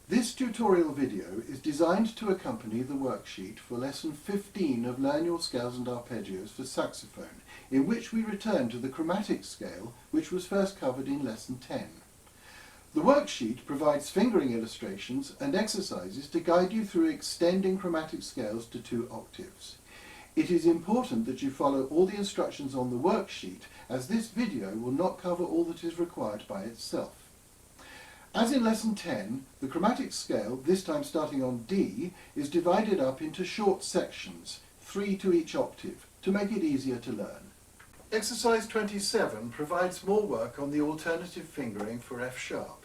This tutorial video is designed to accompany the worksheet for lesson 15 of Learn Your Scales and Arpeggios for Saxophone, in which we return to the chromatic scale which was first covered in lesson 10. The worksheet provides fingering illustrations and exercises to guide you through extending chromatic scales to 2 octaves. It is important that you follow all the instructions on the worksheet, as this video will not cover all that is required by itself. As in lesson 10, the chromatic scale, this time starting on D, is divided up into short sections, 3 to each octave, to make it easier to learn. Exercise 27 provides more work on the alternative fingering for F sharp.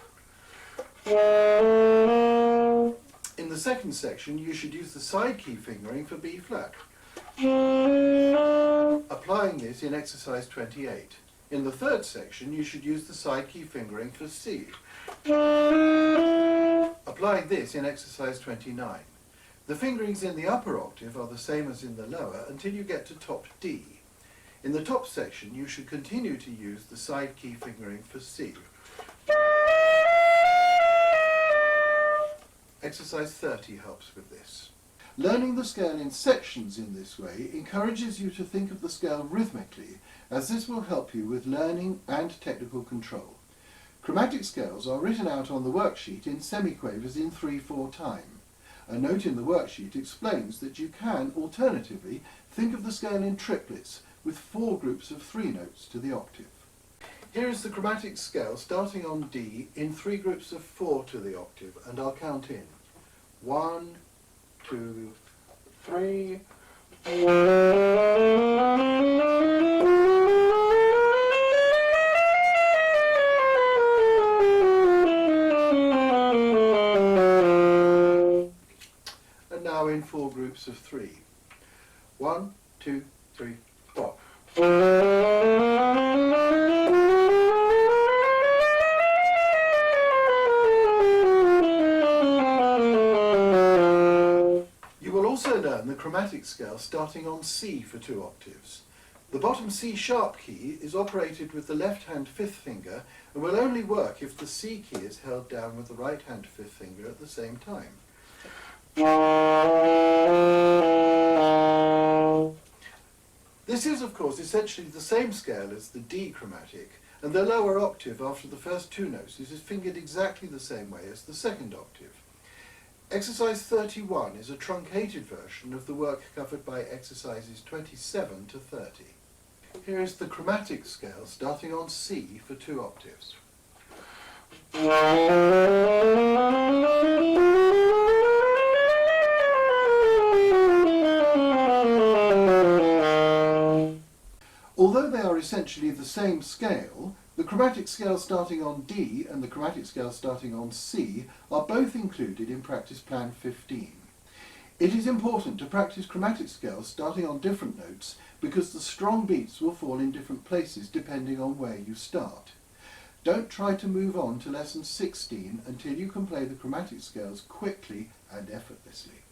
In the second section, you should use the side key fingering for B flat, applying this in exercise 28. In the third section, you should use the side key fingering for C, applying this in exercise 29. The fingerings in the upper octave are the same as in the lower until you get to top D. In the top section, you should continue to use the side key fingering for C. Exercise 30 helps with this. Learning the scale in sections in this way encourages you to think of the scale rhythmically, as this will help you with learning and technical control. Chromatic scales are written out on the worksheet in semiquavers in 3/4 time. A note in the worksheet explains that you can, alternatively, think of the scale in triplets, with 4 groups of 3 notes to the octave. Here is the chromatic scale starting on D in 3 groups of 4 to the octave, and I'll count in. 1, 2, 3, 4. And now in 4 groups of 3. 1, 2, 3, 4. You will also learn the chromatic scale starting on C for 2 octaves. The bottom C sharp key is operated with the left hand 5th finger and will only work if the C key is held down with the right hand 5th finger at the same time. This is, of course, essentially the same scale as the D chromatic, and the lower octave after the first 2 notes is fingered exactly the same way as the second octave. Exercise 31 is a truncated version of the work covered by exercises 27 to 30. Here is the chromatic scale starting on C for 2 octaves. Although they are essentially the same scale, the chromatic scale starting on D and the chromatic scale starting on C are both included in Practice Plan 15. It is important to practice chromatic scales starting on different notes because the strong beats will fall in different places depending on where you start. Don't try to move on to lesson 16 until you can play the chromatic scales quickly and effortlessly.